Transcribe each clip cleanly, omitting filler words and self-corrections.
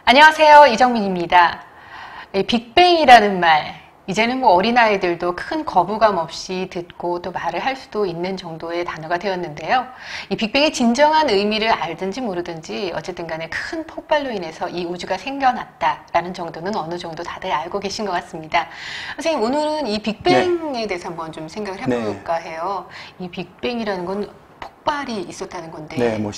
안녕하세요. 이정민입니다. 빅뱅이라는 말, 이제는 어린아이들도 큰 거부감 없이 듣고 또 말을 할 수도 있는 정도의 단어가 되었는데요. 이 빅뱅의 진정한 의미를 알든지 모르든지 어쨌든 간에 큰 폭발로 인해서 이 우주가 생겨났다라는 정도는 어느 정도 다들 알고 계신 것 같습니다. 선생님, 오늘은 이 빅뱅에 대해서 한번 좀 생각을 해볼까 해요. 이 빅뱅이라는 건 폭발이 있었다는 건데. 네,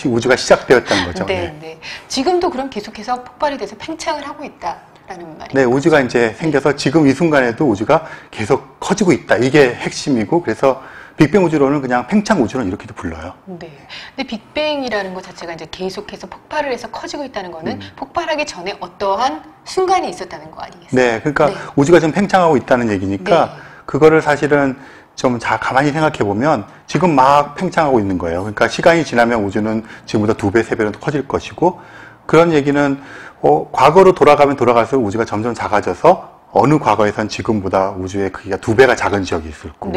우주가 시작되었다는 거죠. 네. 지금도 그럼 계속해서 폭발이 돼서 팽창을 하고 있다라는 말이에요. 네, 우주가 이제 생겨서 지금 이 순간에도 우주가 계속 커지고 있다. 이게 핵심이고, 그래서 빅뱅 우주론은 그냥 팽창 우주론 이렇게도 불러요. 네. 근데 빅뱅이라는 것 자체가 이제 계속해서 폭발을 해서 커지고 있다는 거는 폭발하기 전에 어떠한 순간이 있었다는 거 아니겠어요? 네, 그러니까 우주가 지금 팽창하고 있다는 얘기니까 그거를 사실은 좀 가만히 생각해 보면 지금 막 팽창하고 있는 거예요. 그러니까 시간이 지나면 우주는 지금보다 2배, 3배로 커질 것이고, 그런 얘기는 과거로 돌아가면 돌아갈수록 우주가 점점 작아져서 어느 과거에선 지금보다 우주의 크기가 2배가 작은 지역이 있을 거고,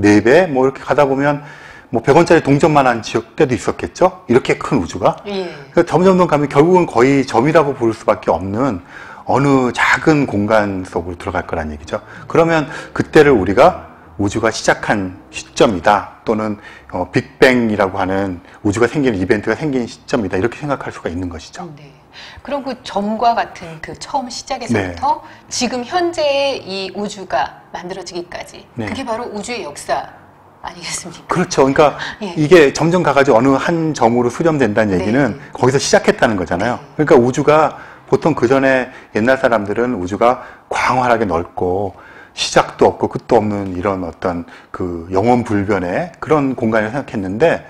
4배 뭐 이렇게 가다 보면 뭐 100원짜리 동전만한 지역 때도 있었겠죠? 이렇게 큰 우주가. 그러니까 점점 가면 결국은 거의 점이라고 부를 수밖에 없는 어느 작은 공간 속으로 들어갈 거란 얘기죠. 그러면 그때를 우리가 우주가 시작한 시점이다, 또는 빅뱅이라고 하는 우주가 생기는 이벤트가 생긴 시점이다, 이렇게 생각할 수가 있는 것이죠. 네. 그럼 그 점과 같은 그 처음 시작에서부터 지금 현재의 이 우주가 만들어지기까지 그게 바로 우주의 역사 아니겠습니까? 그렇죠. 그러니까 이게 점점 가가지고 어느 한 점으로 수렴된다는 얘기는 거기서 시작했다는 거잖아요. 그러니까 우주가 보통 그 전에 옛날 사람들은 우주가 광활하게 넓고 시작도 없고 끝도 없는 이런 어떤 그 영원불변의 그런 공간을 생각했는데,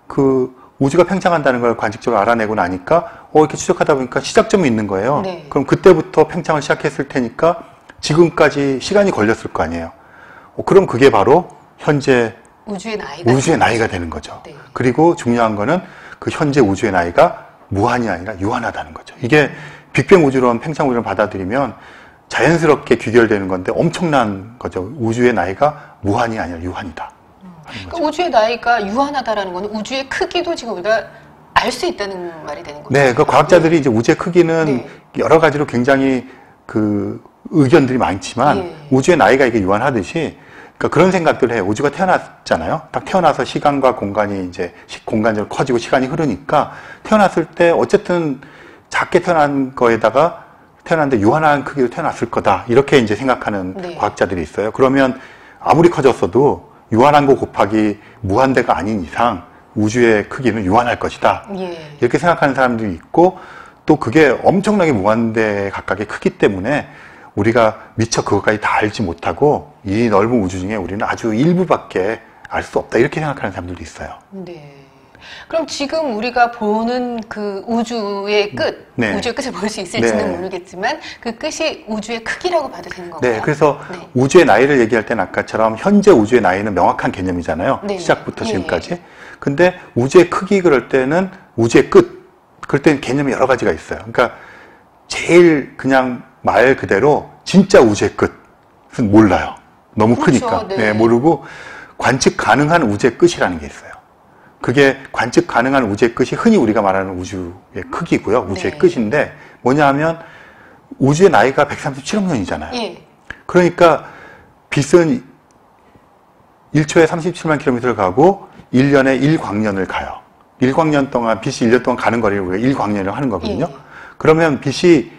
그 우주가 팽창한다는 걸 관측적으로 알아내고 나니까 이렇게 추적하다 보니까 시작점이 있는 거예요. 그럼 그때부터 팽창을 시작했을 테니까 지금까지 시간이 걸렸을 거 아니에요. 그럼 그게 바로 현재 우주의 나이가 되는 거죠. 그리고 중요한 거는 그 현재 우주의 나이가 무한이 아니라 유한하다는 거죠. 이게 빅뱅 우주론, 팽창 우주론 받아들이면 자연스럽게 귀결되는 건데 엄청난 거죠. 우주의 나이가 무한이 아니라 유한이다. 그러니까 우주의 나이가 유한하다라는 건 우주의 크기도 지금 우리가 알 수 있다는 말이 되는 거죠. 네, 그 과학자들이 이제 우주의 크기는 여러 가지로 굉장히 그 의견들이 많지만 우주의 나이가 이게 유한하듯이, 그러니까 그런 생각들을 해요. 우주가 태어났잖아요. 딱 태어나서 시간과 공간이 이제 공간적으로 커지고 시간이 흐르니까 태어났을 때 어쨌든 작게 태어난 거에다가 태어났는데 유한한 크기로 태어났을 거다, 이렇게 이제 생각하는 과학자들이 있어요. 그러면 아무리 커졌어도 유한한 거 곱하기 무한대가 아닌 이상 우주의 크기는 유한할 것이다, 이렇게 생각하는 사람들이 있고, 또 그게 엄청나게 무한대 가깝게 크기 때문에 우리가 미처 그것까지 다 알지 못하고 이 넓은 우주 중에 우리는 아주 일부밖에 알 수 없다, 이렇게 생각하는 사람들도 있어요. 그럼 지금 우리가 보는 그 우주의 끝, 우주의 끝을 볼 수 있을지는 모르겠지만 그 끝이 우주의 크기라고 봐도 되는 건가요? 네, 그래서 우주의 나이를 얘기할 때는 아까처럼 현재 우주의 나이는 명확한 개념이잖아요. 시작부터 지금까지. 근데 우주의 크기 그럴 때는 우주의 끝, 그럴 때는 개념이 여러 가지가 있어요. 그러니까 제일 그냥 말 그대로 진짜 우주의 끝은 몰라요. 너무 크니까. 모르고 관측 가능한 우주의 끝이라는 게 있어요. 그게 관측 가능한 우주의 끝이 흔히 우리가 말하는 우주의 크기고요. 우주의 끝인데 뭐냐 하면 우주의 나이가 137억 년이잖아요. 그러니까 빛은 1초에 37만 킬로미터를 가고 1년에 1광년을 가요. 1광년 동안, 빛이 1년 동안 가는 거리를 우리가 1광년이라고 하는 거거든요. 그러면 빛이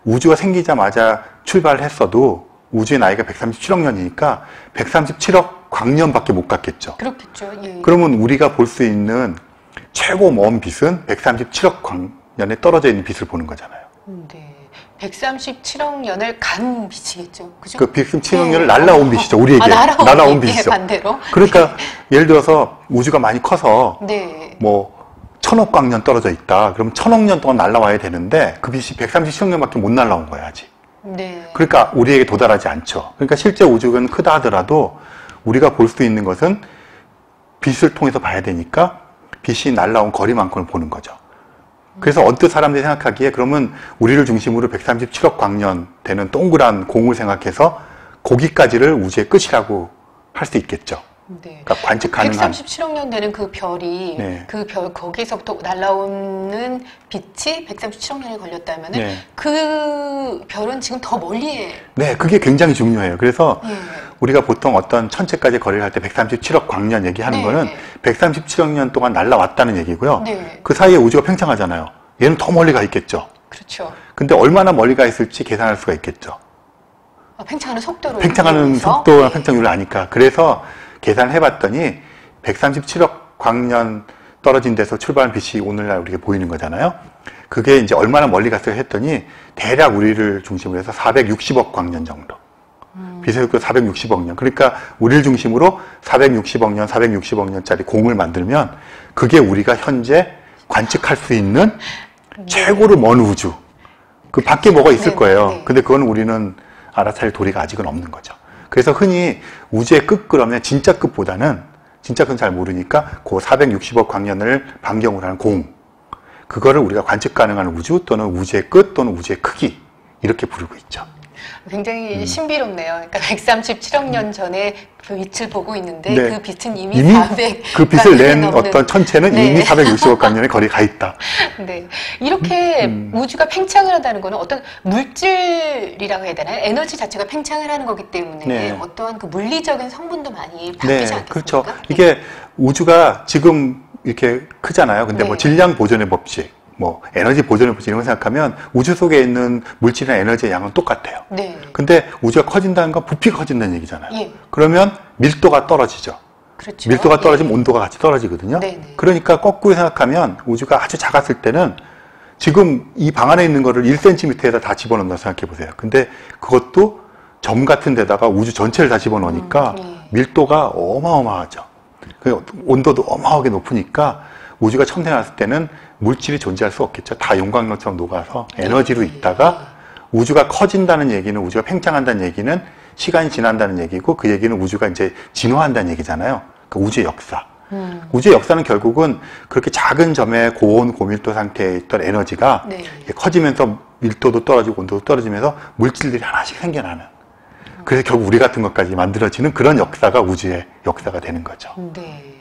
우주가 생기자마자 출발했어도 우주의 나이가 137억 년이니까 137억 광년밖에 못 갔겠죠. 그렇겠죠. 그러면 우리가 볼 수 있는 최고 먼 빛은 137억 광년에 떨어져 있는 빛을 보는 거잖아요. 137억 년을 간 빛이겠죠. 그죠? 그 137억 년을 날라온 빛이죠. 우리에게. 날아온 빛이죠. 반대로. 그러니까 예를 들어서 우주가 많이 커서 뭐 1000억 광년 떨어져 있다. 그럼 1000억 년 동안 날아와야 되는데 그 빛이 137억 년밖에 못 날아온 거야, 아직. 그러니까 우리에게 도달하지 않죠. 그러니까 실제 우주는 크다 하더라도 우리가 볼 수 있는 것은 빛을 통해서 봐야 되니까 빛이 날아온 거리만큼을 보는 거죠. 그래서 언뜻 사람들이 생각하기에 그러면 우리를 중심으로 137억 광년 되는 동그란 공을 생각해서 거기까지를 우주의 끝이라고 할 수 있겠죠. 네. 그러니까 관측 가능한 137억 년 되는 그 별이 네. 그 별 거기에서부터 날라오는 빛이 137억 년이 걸렸다면 네. 그 별은 지금 더 멀리에 네, 그게 굉장히 중요해요. 그래서 네. 우리가 보통 어떤 천체까지 거리를 할 때 137억 광년 얘기하는 네. 거는 137억 년 동안 날라왔다는 얘기고요. 네. 그 사이에 우주가 팽창하잖아요. 얘는 더 멀리 가 있겠죠. 그렇죠. 근데 얼마나 멀리 가 있을지 계산할 수가 있겠죠. 팽창하는 속도로 팽창하는 속도와 팽창률을 아니까. 그래서 계산을 해봤더니 137억 광년 떨어진 데서 출발한 빛이 오늘날 우리가 보이는 거잖아요. 그게 이제 얼마나 멀리 갔어요 했더니 대략 우리를 중심으로 해서 460억 광년 정도. 빛의 속도 460억 년. 그러니까 우리를 중심으로 460억 년, 460억 년짜리 공을 만들면 그게 우리가 현재 관측할 수 있는 최고로 먼 우주. 그 밖에 뭐가 있을 거예요. 근데 그건 우리는 알아차릴 도리가 아직은 없는 거죠. 그래서 흔히 우주의 끝 그러면 진짜 끝보다는 진짜 끝은 잘 모르니까 그 460억 광년을 반경으로 하는 공. 그거를 우리가 관측 가능한 우주 또는 우주의 끝 또는 우주의 크기 이렇게 부르고 있죠. 굉장히 신비롭네요. 그러니까 137억 년 전에 그 빛을 보고 있는데 네. 그 빛은 이미 400 그 빛을 낸 넘는 어떤 천체는 네. 이미 460억 광년의 거리에 가 있다. 네. 이렇게 우주가 팽창을 한다는 거는 어떤 물질이라고 해야 되나요? 에너지 자체가 팽창을 하는 거기 때문에 네. 어떠한 그 물리적인 성분도 많이 바뀌지 네, 않겠습니까? 그렇죠. 이게 우주가 지금 이렇게 크잖아요. 근데 뭐 네. 질량 보존의 법칙, 뭐 에너지 보존의 법칙 이런 거 생각하면 우주 속에 있는 물질이나 에너지의 양은 똑같아요. 네. 근데 우주가 커진다는 건 부피가 커진다는 얘기잖아요. 예. 그러면 밀도가 떨어지죠. 그렇죠. 밀도가 떨어지면 예. 온도가 같이 떨어지거든요. 네네. 그러니까 거꾸로 생각하면 우주가 아주 작았을 때는 지금 이 방 안에 있는 거를 1cm에다 다 집어넣는다 생각해 보세요. 근데 그것도 점 같은 데다가 우주 전체를 다 집어넣으니까 밀도가 어마어마하죠. 그 온도도 어마어마하게 높으니까 우주가 처음 태어났을 때는 물질이 존재할 수 없겠죠. 다 용광로처럼 녹아서 에너지로 있다가 우주가 커진다는 얘기는 우주가 팽창한다는 얘기는 시간이 지난다는 얘기고 그 얘기는 우주가 이제 진화한다는 얘기잖아요. 그 우주의 역사. 우주의 역사는 결국은 그렇게 작은 점의 고온, 고밀도 상태에 있던 에너지가 네. 커지면서 밀도도 떨어지고 온도도 떨어지면서 물질들이 하나씩 생겨나는. 그래서 결국 우리 같은 것까지 만들어지는 그런 역사가 우주의 역사가 되는 거죠. 네.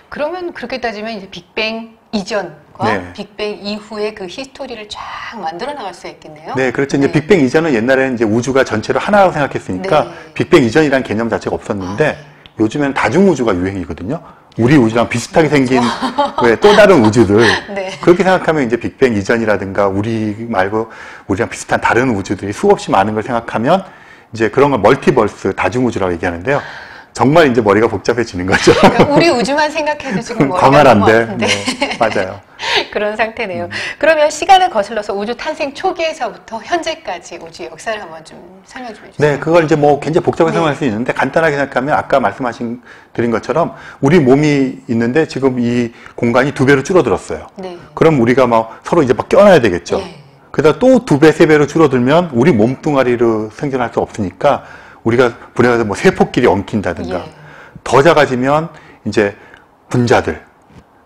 그러면 그렇게 따지면 이제 빅뱅 이전과 네. 빅뱅 이후의 그 히스토리를 쫙 만들어 나갈 수 있겠네요. 네, 그렇죠. 이제 빅뱅 이전은 옛날에는 이제 우주가 전체로 하나라고 생각했으니까 네. 빅뱅 이전이라는 개념 자체가 없었는데 요즘에는 다중우주가 유행이거든요. 우리 우주랑 비슷하게 생긴 왜 또 다른 우주들. 네. 그렇게 생각하면 이제 빅뱅 이전이라든가 우리 말고 우리랑 비슷한 다른 우주들이 수없이 많은 걸 생각하면 이제 그런 걸 멀티버스, 다중우주라고 얘기하는데요. 정말 이제 머리가 복잡해지는 거죠. 그러니까 우리 우주만 생각해도 지금 머리가 광활한데. 너무 아픈데. 네, 맞아요. 그런 상태네요. 그러면 시간을 거슬러서 우주 탄생 초기에서부터 현재까지 우주의 역사를 한번 좀 설명 좀 해주세요. 네, 그걸 이제 뭐 굉장히 복잡하게 네. 설명할 수 있는데 간단하게 생각하면 아까 드린 것처럼 우리 몸이 있는데 지금 이 공간이 2배로 줄어들었어요. 네. 그럼 우리가 막 서로 이제 막 껴놔야 되겠죠. 네. 그러다 또 2배, 3배로 줄어들면 우리 몸뚱아리로 생존할 수 없으니까 우리가 분해해서 뭐 세포끼리 엉킨다든가 예. 더 작아지면 이제 분자들,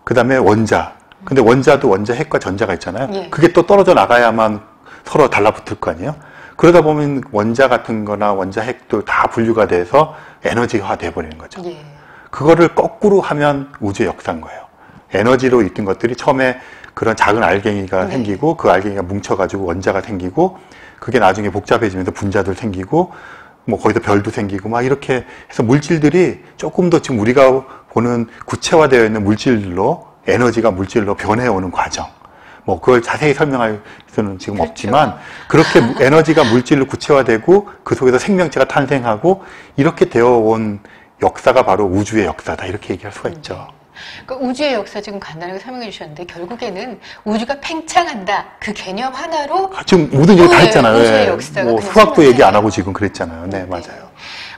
그 다음에 원자. 근데 원자도 원자 핵과 전자가 있잖아요. 예. 그게 또 떨어져 나가야만 서로 달라붙을 거 아니에요? 그러다 보면 원자 같은 거나 원자 핵도 다 분류가 돼서 에너지화 돼버리는 거죠. 예. 그거를 거꾸로 하면 우주의 역사인 거예요. 에너지로 있던 것들이 처음에 그런 작은 알갱이가 네. 생기고 그 알갱이가 뭉쳐가지고 원자가 생기고 그게 나중에 복잡해지면서 분자들 생기고 뭐 거기서 별도 생기고 막 이렇게 해서 물질들이 조금 더 지금 우리가 보는 구체화되어 있는 물질로 에너지가 물질로 변해오는 과정. 뭐 그걸 자세히 설명할 수는 지금 그렇죠. 없지만 그렇게 에너지가 물질로 구체화되고 그 속에서 생명체가 탄생하고 이렇게 되어온 역사가 바로 우주의 역사다 이렇게 얘기할 수가 있죠. 그러니까 우주의 역사 지금 간단하게 설명해 주셨는데 결국에는 우주가 팽창한다 그 개념 하나로 지금 모든 얘기 다 했잖아요. 우주의 역사가 뭐 그냥 수학도 얘기 안 설명해요. 하고 지금 그랬잖아요. 네, 맞아요.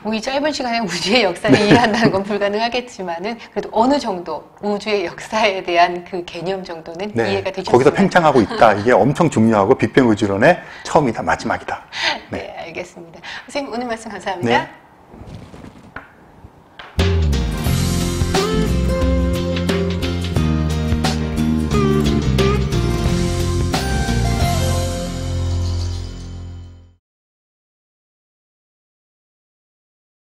뭐 이 짧은 시간에 우주의 역사를 이해한다는 건 불가능하겠지만은 그래도 어느 정도 우주의 역사에 대한 그 개념 정도는 네, 이해가 되셨나요? 거기서 팽창하고 있다. 이게 엄청 중요하고 빅뱅 우주론의 처음이다, 마지막이다. 네, 알겠습니다. 선생님 오늘 말씀 감사합니다. 네.